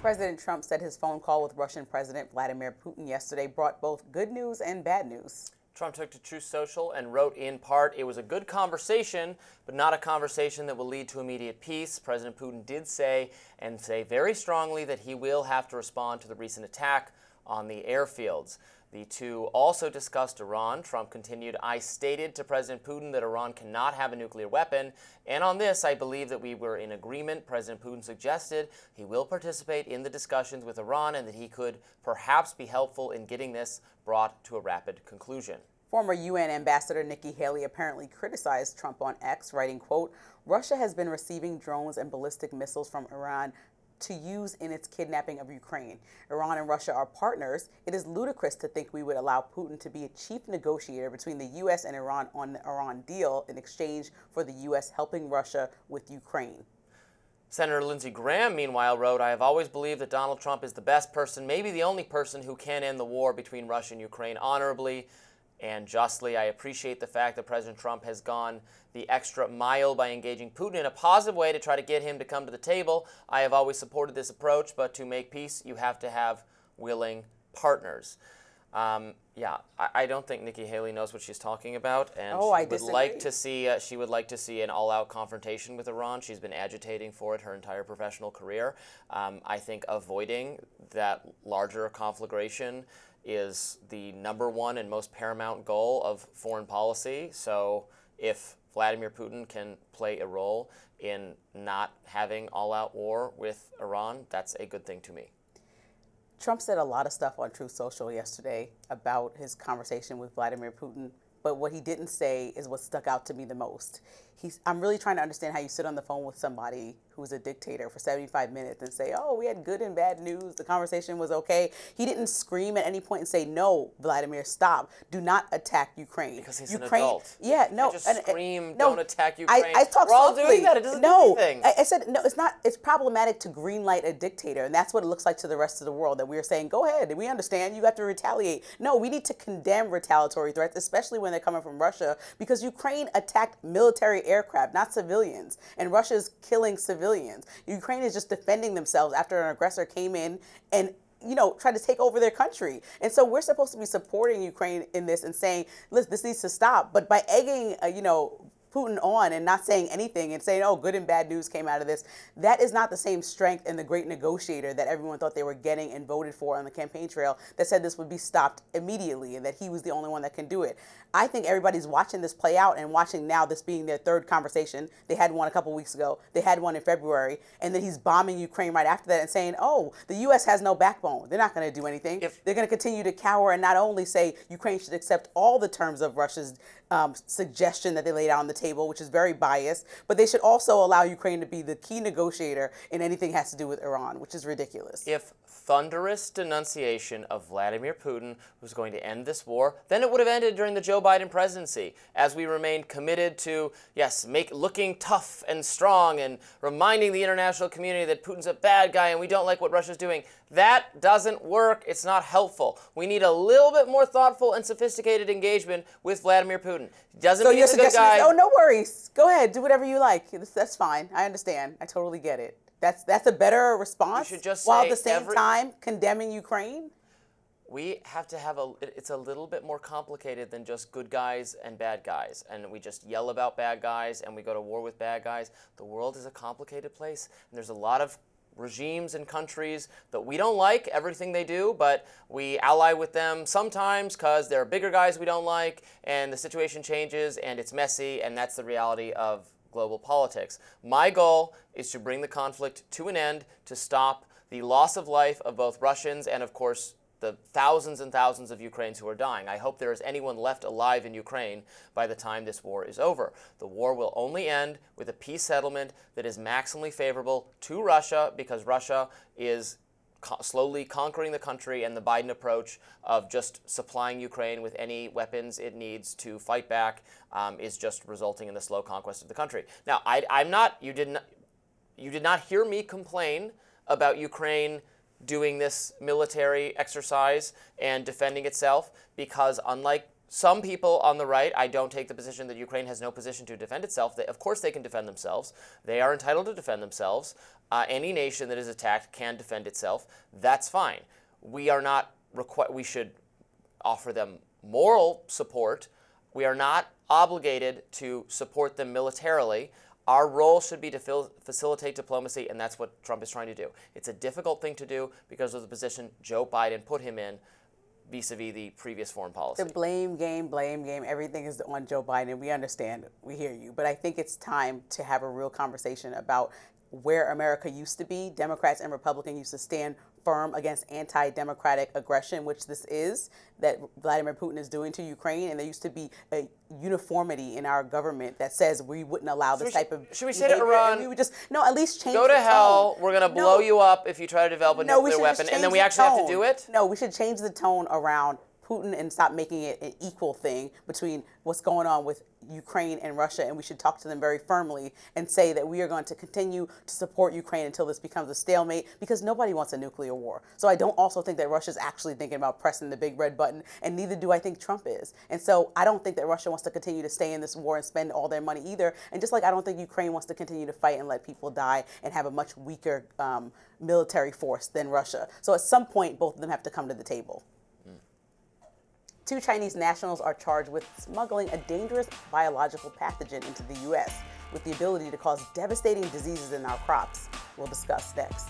President Trump said his phone call with Russian President Vladimir Putin yesterday brought both good news and bad news. Trump took to Truth Social and wrote in part, "It was a good conversation, but not a conversation that will lead to immediate peace." President Putin did say very strongly that he will have to respond to the recent attack on the airfields. The two also discussed Iran. Trump continued, "I stated to President Putin that Iran cannot have a nuclear weapon, and on this I believe that we were in agreement." President Putin suggested he will participate in the discussions with Iran and that he could perhaps be helpful in getting this brought to a rapid conclusion. Former UN Ambassador Nikki Haley apparently criticized Trump on X, writing, quote, "Russia has been receiving drones and ballistic missiles from Iran to use in its kidnapping of Ukraine. Iran and Russia are partners. It is ludicrous to think we would allow Putin to be a chief negotiator between the U.S. and Iran on the Iran deal in exchange for the U.S. helping Russia with Ukraine." Senator Lindsey Graham, meanwhile, wrote, "I have always believed that Donald Trump is the best person, maybe the only person who can end the war between Russia and Ukraine honorably and justly. I appreciate the fact that President Trump has gone the extra mile by engaging Putin in a positive way to try to get him to come to the table. I have always supported this approach, but to make peace, you have to have willing partners." I don't think Nikki Haley knows what she's talking about, and she would like to see an all-out confrontation with Iran. She's been agitating for it her entire professional career. I think avoiding that larger conflagration is the number one and most paramount goal of foreign policy. So if Vladimir Putin can play a role in not having all-out war with Iran, that's a good thing to me. Trump said a lot of stuff on Truth Social yesterday about his conversation with Vladimir Putin, but what he didn't say is what stuck out to me the most. I'm really trying to understand how you sit on the phone with somebody who's a dictator for 75 minutes and say, "Oh, we had good and bad news. The conversation was okay." He didn't scream at any point and say, "No, Vladimir, stop. Do not attack Ukraine." Because he's an adult. Yeah, no. Just scream, "Don't attack Ukraine." I talk We're all softly. doing that. It doesn't do anything. I said, no, it's not. It's problematic to greenlight a dictator, and that's what it looks like to the rest of the world, that we're saying, "Go ahead, we understand. You have to retaliate." No, we need to condemn retaliatory threats, especially when they're coming from Russia, because Ukraine attacked military aircraft, not civilians, and Russia's killing civilians. Ukraine is just defending themselves after an aggressor came in and tried to take over their country. And so we're supposed to be supporting Ukraine in this and saying, "Listen, this needs to stop." But by egging, Putin on and not saying anything and saying, "Oh, good and bad news came out of this," that is not the same strength and the great negotiator that everyone thought they were getting and voted for on the campaign trail, that said this would be stopped immediately and that he was the only one that can do it. I think everybody's watching this play out and watching now this being their third conversation. They had one a couple weeks ago. They had one in February. And then he's bombing Ukraine right after that and saying, "Oh, the U.S. has no backbone. They're not going to do anything. They're going to continue to cower and not only say Ukraine should accept all the terms of Russia's suggestion that they laid out on the table, which is very biased, but they should also allow Ukraine to be the key negotiator in anything that has to do with Iran," which is ridiculous. If thunderous denunciation of Vladimir Putin was going to end this war, then it would have ended during the Joe Biden presidency, as we remained committed to, looking tough and strong and reminding the international community that Putin's a bad guy and we don't like what Russia's doing. That doesn't work. It's not helpful. We need a little bit more thoughtful and sophisticated engagement with Vladimir Putin. Doesn't mean he's a good guy. Oh, no worries. Go ahead. Do whatever you like. That's fine. I understand. I totally get it. That's a better response, you should just while say at the same time condemning Ukraine? We have to have it's a little bit more complicated than just good guys and bad guys. And we just yell about bad guys and we go to war with bad guys. The world is a complicated place. And there's a lot of regimes and countries that we don't like everything they do, but we ally with them sometimes because they're bigger guys we don't like, and the situation changes and it's messy, and that's the reality of global politics. My goal is to bring the conflict to an end, to stop the loss of life of both Russians and, of course, the thousands and thousands of Ukrainians who are dying. I hope there is anyone left alive in Ukraine by the time this war is over. The war will only end with a peace settlement that is maximally favorable to Russia, because Russia is slowly conquering the country, and the Biden approach of just supplying Ukraine with any weapons it needs to fight back is just resulting in the slow conquest of the country. Now, you did not hear me complain about Ukraine doing this military exercise and defending itself, because unlike some people on the right, I don't take the position that Ukraine has no position to defend itself. Of course they can defend themselves. They are entitled to defend themselves. Any nation that is attacked can defend itself. That's fine. We are not we should offer them moral support. We are not obligated to support them militarily. Our role should be to facilitate diplomacy, and that's what Trump is trying to do. It's a difficult thing to do because of the position Joe Biden put him in vis-a-vis the previous foreign policy. The blame game, everything is on Joe Biden. We understand, we hear you. But I think it's time to have a real conversation about where America used to be. Democrats and Republicans used to stand firm against anti-democratic aggression, which this is, that Vladimir Putin is doing to Ukraine. And there used to be a uniformity in our government that says we wouldn't allow this type of Should we say to Iran, we would just, no, at least change go to the hell, tone. we're going to blow you up if you try to develop a No, we nuclear should weapon, just and then change we the actually have to tone. do it? No, we should change the tone around Putin and stop making it an equal thing between what's going on with Ukraine and Russia, and we should talk to them very firmly and say that we are going to continue to support Ukraine until this becomes a stalemate, because nobody wants a nuclear war. So I don't also think that Russia's actually thinking about pressing the big red button, and neither do I think Trump is. And so I don't think that Russia wants to continue to stay in this war and spend all their money either. And just like I don't think Ukraine wants to continue to fight and let people die and have a much weaker military force than Russia. So at some point, both of them have to come to the table. 2 Chinese nationals are charged with smuggling a dangerous biological pathogen into the U.S. with the ability to cause devastating diseases in our crops. We'll discuss next.